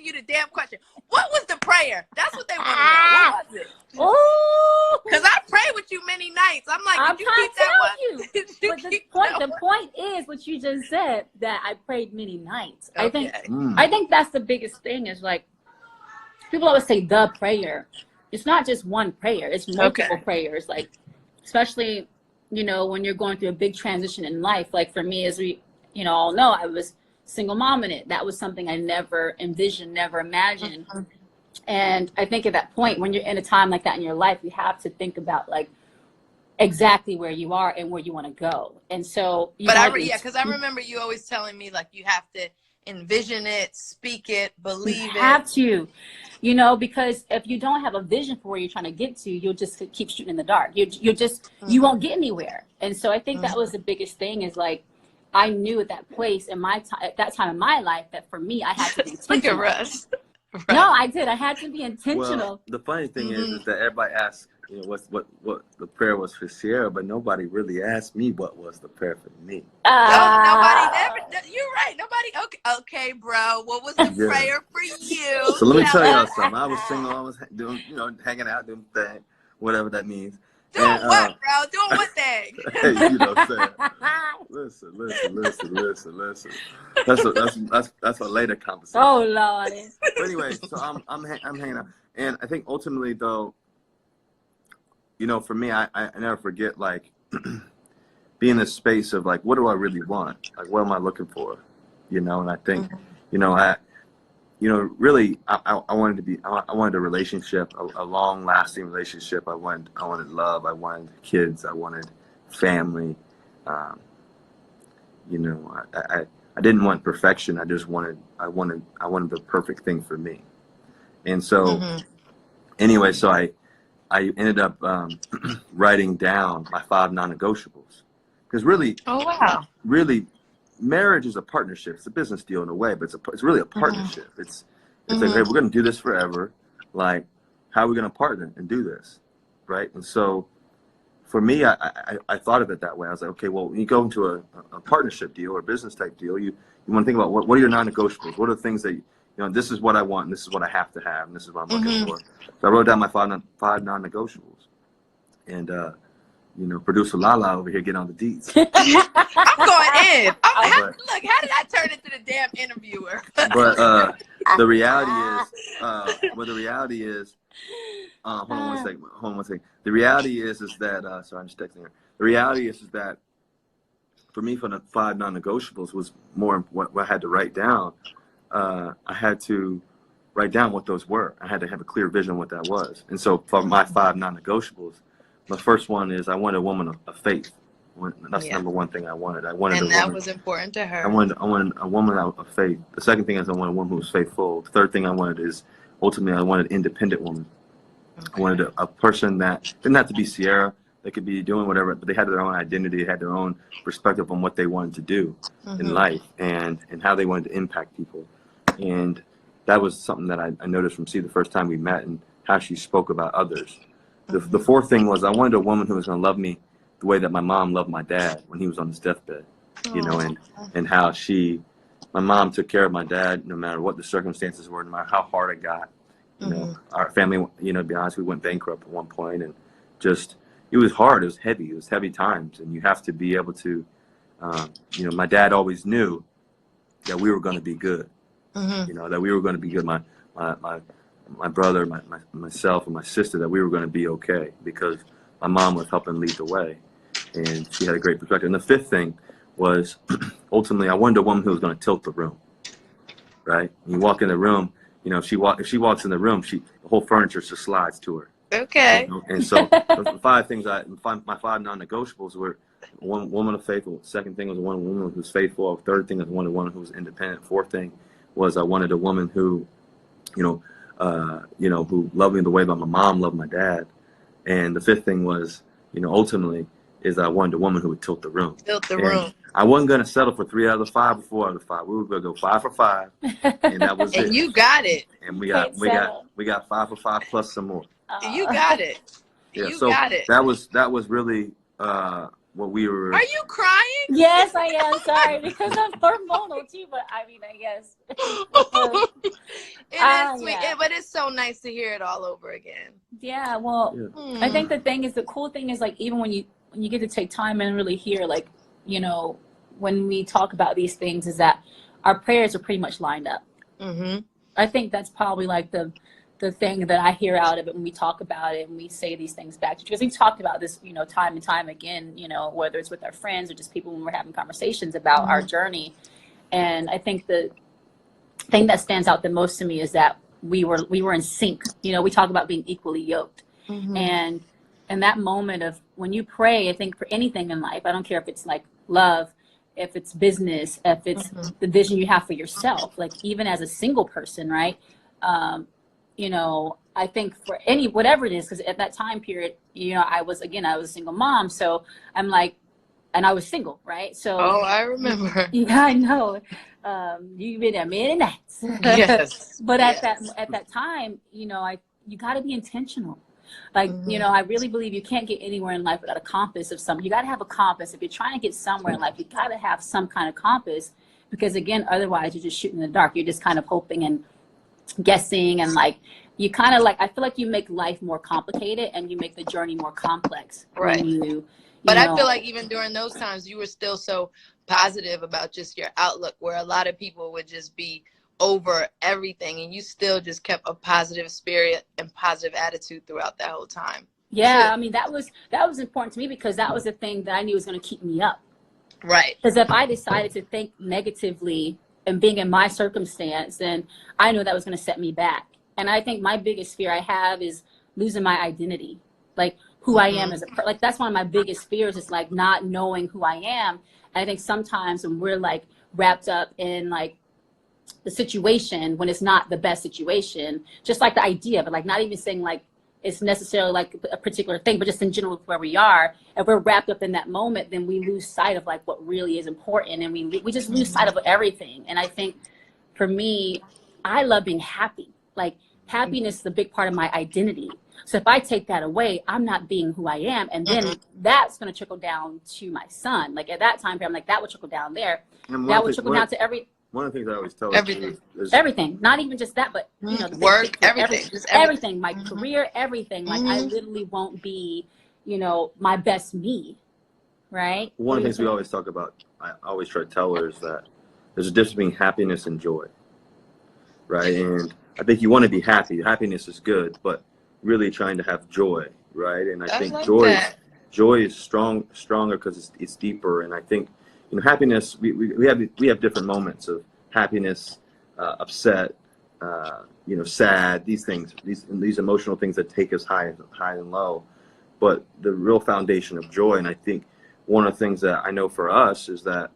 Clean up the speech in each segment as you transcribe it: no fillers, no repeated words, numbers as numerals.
you the damn question. What was the prayer? That's what they want to know. What was it? Oh, because I pray with you many nights. I'm like, I'm did you keep that one? But the point is what you just said, that I prayed many nights. Okay. I think that's the biggest thing, is like, people always say the prayer. It's not just one prayer. It's multiple prayers. Like, especially, you know, when you're going through a big transition in life. Like for me, as we, you know, all know, I was single mom in it. That was something I never envisioned, never imagined. And I think at that point, when you're in a time like that in your life, you have to think about like exactly where you are and where you want to go. And so, because I remember you always telling me like you have to envision it, speak it, believe it. You have to, you know, because if you don't have a vision for where you're trying to get to, you'll just keep shooting in the dark. You you won't get anywhere. And so I think that was the biggest thing, is like, I knew at that place in my time, at that time in my life, that for me, I had to be intentional. Look at Russ. Right. No, I did. I had to be intentional. Well, the funny thing is that everybody asks, you know, what the prayer was for Ciara, but nobody really asked me what was the prayer for me. Nobody ever. You're right. Nobody. Okay, bro. What was the prayer for you? So let me tell y'all something. I was single. I was doing, you know, hanging out, doing thing, whatever that means. Doing what, bro? Doing what thing? Hey, you know what I'm saying? Listen. That's a later conversation. Oh Lord. But anyway, so I'm hanging out, and I think ultimately though, you know, for me, I never forget, like, being in this space of like, what do I really want? Like, what am I looking for? You know, and I think, you know, really, I wanted a relationship, a long-lasting relationship. I wanted love. I wanted kids. I wanted family. You know, I didn't want perfection. I wanted the perfect thing for me. And so, anyway, so I ended up writing down my 5 non-negotiables, because really, really, marriage is a partnership. It's a business deal in a way, but it's really a partnership. It's like, hey, we're going to do this forever. Like, how are we going to partner and do this, right? And so, for me, I thought of it that way. I was like, okay, well, when you go into a partnership deal or a business type deal, you want to think about what are your non-negotiables? What are the things that, you know, this is what I want, and this is what I have to have, and this is what I'm looking for. So I wrote down my 5 non-negotiables, and you know, producer Lala over here getting on the deets. I'm going in. Look, how did I turn into the damn interviewer? But the reality is, hold on one second. The reality is that, sorry, I'm just texting her. The reality is that for me, for the 5 non-negotiables was more what I had to write down. I had to write down what those were. I had to have a clear vision of what that was. And so for my 5 non-negotiables, the first one is I wanted a woman of faith. That's the number one thing I wanted. And that was important to her. I wanted a woman of faith. The second thing is I wanted a woman who was faithful. The third thing I wanted is, ultimately, I wanted an independent woman. I wanted a person that didn't have to be Ciara. They could be doing whatever, but they had their own identity. They had their own perspective on what they wanted to do in life and how they wanted to impact people. And that was something that I noticed from C the first time we met, and how she spoke about others. The fourth thing was I wanted a woman who was going to love me the way that my mom loved my dad when he was on his deathbed, you know, and how my mom took care of my dad no matter what the circumstances were, no matter how hard it got. You know, our family, you know, to be honest, we went bankrupt at one point, and just, it was hard. It was heavy. It was heavy times, and you have to be able to, you know, my dad always knew that we were going to be good. You know, that we were going to be good. My brother, myself, and my sister, that we were going to be okay because my mom was helping lead the way, and she had a great perspective. And the fifth thing was, ultimately, I wanted a woman who was going to tilt the room. Right? You walk in the room, you know, if she walks in the room, the whole furniture just slides to her. Okay. You know? And so the 5 things my 5 non-negotiables were: one woman of faith. Second thing was one woman who's faithful. Third thing was one woman who was independent. Fourth thing was I wanted a woman who, who loved me the way that my mom loved my dad. And the fifth thing was, ultimately, is I wanted a woman who would tilt the room. Tilt the room. I wasn't going to settle for 3 out of the 5 or 4 out of the 5. We were going to go 5 for 5, and that was it. And you got it. And we got 5 for 5 plus some more. You got it. Yeah, you so got it. That was really what we were. Are you crying? Yes, I am. Sorry, because I'm hormonal too. But I mean, I guess. is sweet. Yeah. But it's so nice to hear it all over again. Yeah, well, I think the cool thing is, like, even when you get to take time and really hear, like, you know, when we talk about these things, is that our prayers are pretty much lined up. I think that's probably like the thing that I hear out of it when we talk about it and we say these things back, because we've talked about this, you know, time and time again, you know, whether it's with our friends or just people when we're having conversations about our journey. And I think the thing that stands out the most to me is that we were in sync. You know, we talk about being equally yoked. And that moment of when you pray, I think for anything in life, I don't care if it's like love, if it's business, if it's the vision you have for yourself, like even as a single person, right? You know, I think for whatever it is, because at that time period, you know, I was a single mom. So I'm like, and I was single, right? So I remember. Yeah, I know. You've been there many nights. Yes. But at that time, you know, you got to be intentional. Like, you know, I really believe you can't get anywhere in life without a compass of something. You got to have a compass. If you're trying to get somewhere in life, you got to have some kind of compass, because again, otherwise you're just shooting in the dark. You're just kind of hoping and guessing, and like you kind of like, I feel like you make life more complicated and you make the journey more complex. Right. But I feel like even during those times, you were still so positive about just your outlook, where a lot of people would just be over everything, and you still just kept a positive spirit and positive attitude throughout that whole time. Yeah, I mean, that was important to me, because that was the thing that I knew was going to keep me up. Right. Because if I decided to think negatively and being in my circumstance, then I knew that was going to set me back. And I think my biggest fear I have is losing my identity, like who I am as a like that's one of my biggest fears, is like not knowing who I am. And I think sometimes when we're like wrapped up in like the situation, when it's not the best situation, just like the idea, but like not even saying like it's necessarily like a particular thing, but just in general where we are, if we're wrapped up in that moment, then we lose sight of like what really is important, and we just lose sight of everything. And I think for me, I love being happy. Like happiness is a big part of my identity. So if I take that away, I'm not being who I am, and then that's going to trickle down to my son. Like at that time, I'm like, that would trickle down there. That would trickle down to every. One of the things I always tell is everything, not even just that, but you know, the work, everything, everything, my career, everything. Like I literally won't be, you know, my best me, right? One of the things we always talk about, I always try to tell her, is that there's a difference between happiness and joy, right? And I think you want to be happy. Happiness is good, but really trying to have joy, right? And I think like joy is stronger because it's deeper. And I think, you know, happiness, we have different moments of happiness, upset, you know, sad, these things, these emotional things that take us high and low. But the real foundation of joy, and I think one of the things that I know for us is that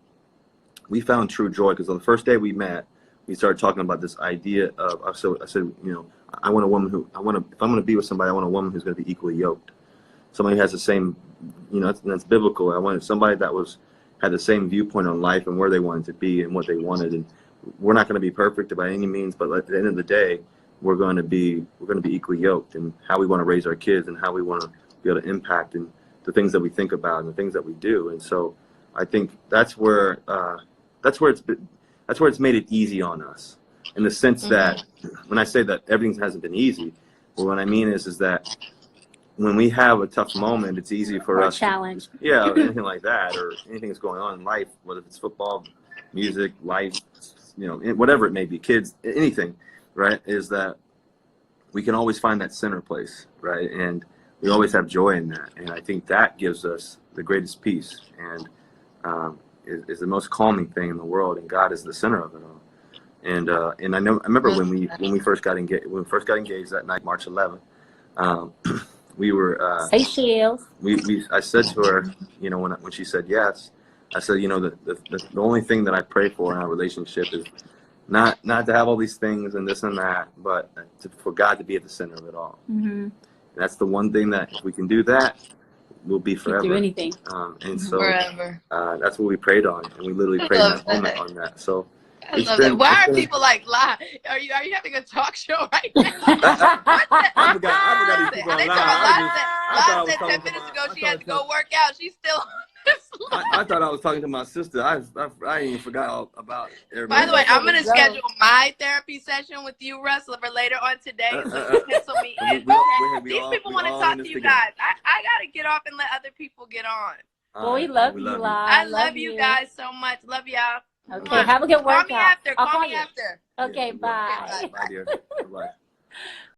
we found true joy, because on the first day we met, we started talking about this idea of, I said, you know, I want a woman if I'm going to be with somebody, I want a woman who's going to be equally yoked. Somebody who has the same, you know, that's biblical. I wanted somebody that had the same viewpoint on life and where they wanted to be and what they wanted. And we're not going to be perfect by any means, but at the end of the day, we're going to be equally yoked in how we want to raise our kids and how we want to be able to impact and the things that we think about and the things that we do. And so I think that's where it's made it easy on us, in the sense that when I say that everything hasn't been easy, well, what I mean is that when we have a tough moment, it's easy for us. Challenge. Or anything like that, or anything that's going on in life, whether it's football, music, life, you know, whatever it may be, kids, anything, right? Is that we can always find that center place, right? And we always have joy in that. And I think that gives us the greatest peace, and is the most calming thing in the world. And God is the center of it all. And I remember when we first got engaged that night, March 11th. We were. I said to her, you know, when she said yes, I said, you know, the only thing that I pray for in our relationship is not to have all these things and this and that, but for God to be at the center of it all. And that's the one thing that if we can do that, we'll be forever. Do anything. And so forever. That's what we prayed on, and we literally prayed in that moment on that. So. I love that. Why are people like lie? Are you having a talk show right now? I forgot these people They online. Lon said 10 minutes ago she had to go work out. She's still on this I thought I was talking to my sister. I ain't even forgot all about everybody. By the way, I'm gonna schedule my therapy session with you, Russell, for later on today. So you pencil me in. These people want to talk to you guys. I gotta get off and let other people get on. Well, we love you, Eli. I love you guys so much. Love y'all. Okay, have a good workout. Call me after. Okay, bye. Bye, dear. Bye.